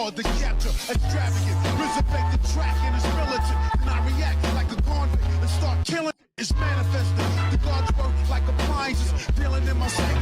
hard to capture, extravagant, resurrect the track and it's militant. And I react like a convict and start killing. It's manifested. The gods work like appliances, dealing in my psyche.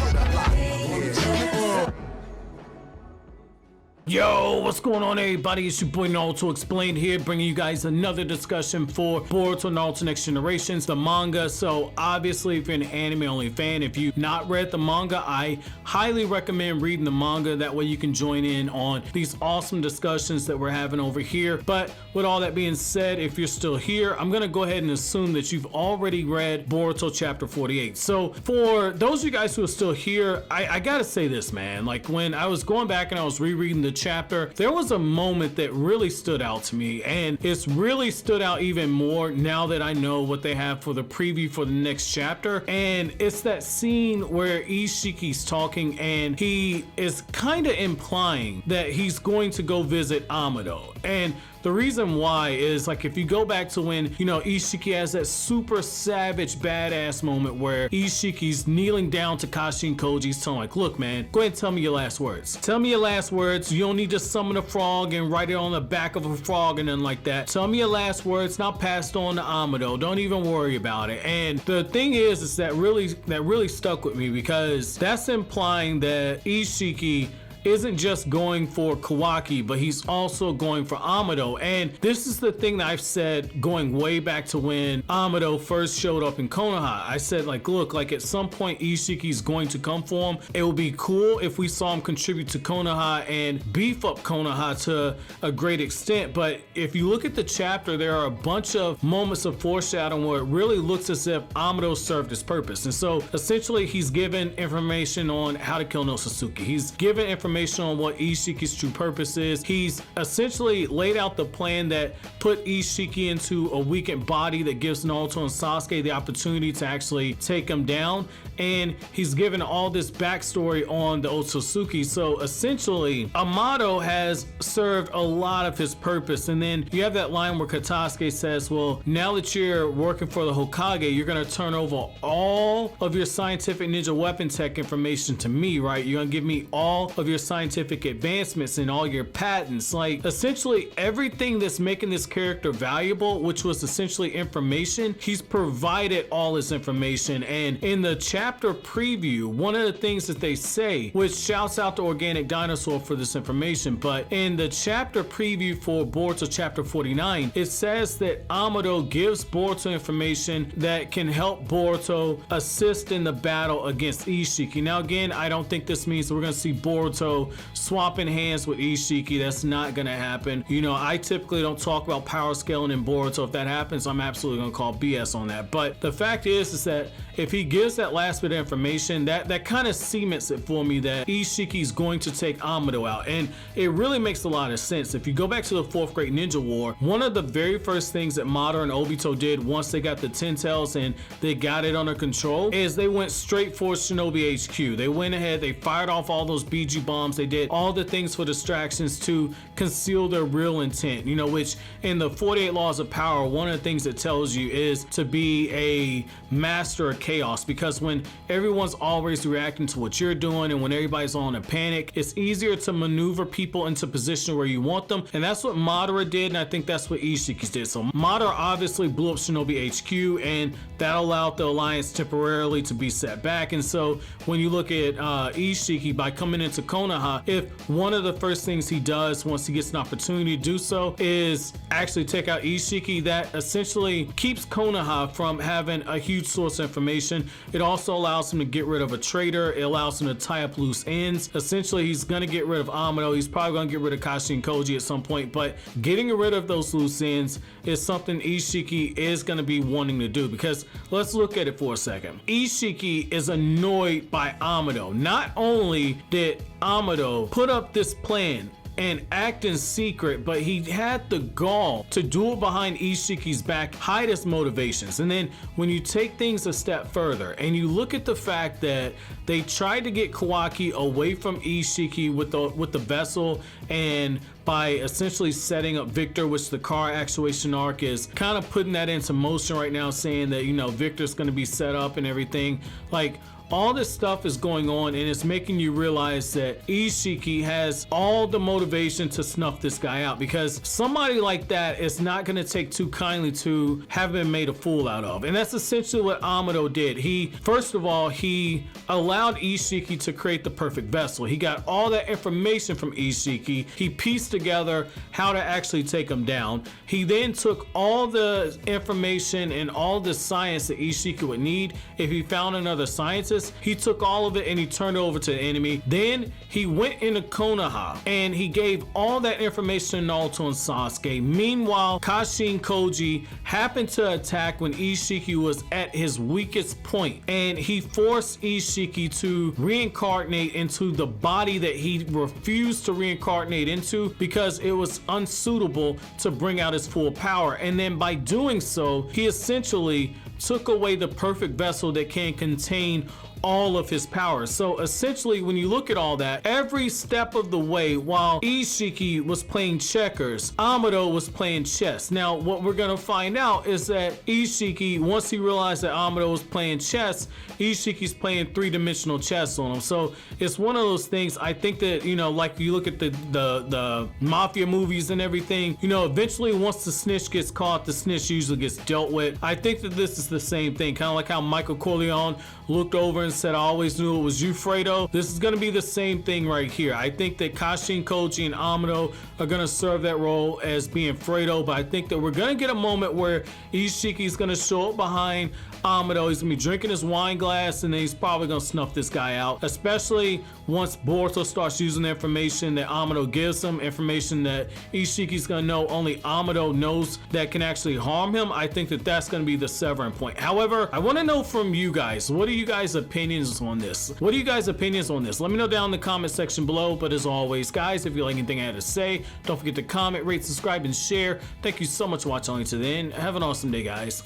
Yo, what's going on, everybody? It's your boy Naruto Explained here, bringing you guys another discussion for Boruto Naruto Next Generations, the manga. So obviously, if you're an anime only fan, if you've not read the manga, I highly recommend reading the manga. That way you can join in on these awesome discussions that we're having over here. But with all that being said, if you're still here, I'm gonna go ahead and assume that you've already read Boruto chapter 48. So for those of you guys who are still here, I gotta say this, man. Like, when I was going back and I was rereading the chapter, there was a moment that really stood out to me, and it's really stood out even more now that I know what they have for the preview for the next chapter. And it's that scene where Isshiki's talking and he is kind of implying that he's going to go visit Amado. And the reason why is, like, if you go back to when, you know, Isshiki has that super savage badass moment where Isshiki's kneeling down to Kashin Koji's telling, like, look, man, go ahead and tell me your last words. Tell me your last words. You don't need to summon a frog and write it on the back of a frog and nothing like that. Tell me your last words, now pass it on to Amado. Don't even worry about it. And the thing is that really stuck with me, because that's implying that Isshiki isn't just going for Kawaki, but he's also going for Amado. And this is the thing that I've said going way back to when Amado first showed up in Konoha. I said, like, look, like, at some point Isshiki's going to come for him. It would be cool if we saw him contribute to Konoha and beef up Konoha to a great extent. But if you look at the chapter, there are a bunch of moments of foreshadowing where it really looks as if Amado served his purpose. And so essentially he's given information on how to kill Otustusuki. He's given information on what Isshiki's true purpose is. He's essentially laid out the plan that put Isshiki into a weakened body that gives Naruto and Sasuke the opportunity to actually take him down. And he's given all this backstory on the Otustusuki. So essentially, Amado has served a lot of his purpose. And then you have that line where Katasuke says, well, now that you're working for the Hokage, you're going to turn over all of your scientific ninja weapon tech information to me, right? You're going to give me all of your scientific advancements and all your patents. Like, essentially everything that's making this character valuable, which was essentially information, he's provided all his information. And in the chapter preview, one of the things that they say, which shouts out to Organic Dinosaur for this information, but in the chapter preview for Boruto chapter 49, it says that Amado gives Boruto information that can help Boruto assist in the battle against Isshiki. Now again, I don't think this means we're going to see Boruto swapping hands with Isshiki. That's not going to happen. You know, I typically don't talk about power scaling in Boruto. If that happens, I'm absolutely going to call BS on that. But the fact is that if he gives that last bit of information, that kind of cements it for me that Isshiki's going to take Amado out. And it really makes a lot of sense. If you go back to the 4th Great Ninja War, one of the very first things that Amado and Obito did once they got the Ten Tails and they got it under control is they went straight for Shinobi HQ. They went ahead, they fired off all those BG bombs, they did all the things for distractions to conceal their real intent, you know, which in the 48 Laws of Power, one of the things it tells you is to be a master of chaos, because when everyone's always reacting to what you're doing and when everybody's on a panic, it's easier to maneuver people into position where you want them. And that's what Madara did, and I think that's what Isshiki did. So Madara obviously blew up Shinobi HQ, and that allowed the alliance temporarily to be set back. And so when you look at Isshiki, by coming into Konoha, if one of the first things he does once he gets an opportunity to do so is actually take out Isshiki, that essentially keeps Konoha from having a huge source of information. It also allows him to get rid of a traitor. It allows him to tie up loose ends. Essentially, he's going to get rid of Amado. He's probably going to get rid of Kashin Koji at some point, but getting rid of those loose ends is something Isshiki is going to be wanting to do, because let's look at it for a second. Isshiki is annoyed by Amado. Not only did Amado put up this plan and act in secret, but he had the gall to do it behind Isshiki's back, hide his motivations. And then when you take things a step further and you look at the fact that they tried to get Kawaki away from Isshiki with the vessel, and by essentially setting up Victor, which the car actuation arc is kind of putting that into motion right now, saying that, you know, Victor's going to be set up and everything. Like, all this stuff is going on, and it's making you realize that Isshiki has all the motivation to snuff this guy out, because somebody like that is not going to take too kindly to have been made a fool out of. And that's essentially what Amado did. He, first of all, he allowed Isshiki to create the perfect vessel. He got all that information from Isshiki. He pieced together how to actually take him down. He then took all the information and all the science that Isshiki would need if he found another scientist. He took all of it and he turned it over to the enemy. Then he went into Konoha and he gave all that information to Naruto and Sasuke. Meanwhile, Kashin Koji happened to attack when Isshiki was at his weakest point, and he forced Isshiki to reincarnate into the body that he refused to reincarnate into because it was unsuitable to bring out his full power. And then by doing so, he essentially took away the perfect vessel that can contain all of his powers. So essentially, when you look at all that, every step of the way, while Isshiki was playing checkers, Amado was playing chess. Now, what we're gonna find out is that Isshiki, once he realized that Amado was playing chess, Ishiki's playing three-dimensional chess on him. So it's one of those things. I think that, you know, like you look at the mafia movies and everything, you know, eventually once the snitch gets caught, the snitch usually gets dealt with. I think that this is the same thing, kind of like how Michael Corleone looked over and said, I always knew it was you, Fredo. This is gonna be the same thing right here. I think that Kashin Koji and Amado are gonna serve that role as being Fredo, but I think that we're gonna get a moment where Ishiki's gonna show up behind Amado. He's gonna be drinking his wine glass, and then he's probably gonna snuff this guy out, especially once Boruto starts using the information that Amado gives him, information that Ishiki's gonna know only Amado knows that can actually harm him. I think that that's gonna be the severing point. However, I wanna know from you guys, what are you guys' opinions on this? What are you guys' opinions on this? Let me know down in the comment section below. But as always, guys, if you like anything I had to say, don't forget to comment, rate, subscribe, and share. Thank you so much for watching to the end. Have an awesome day, guys.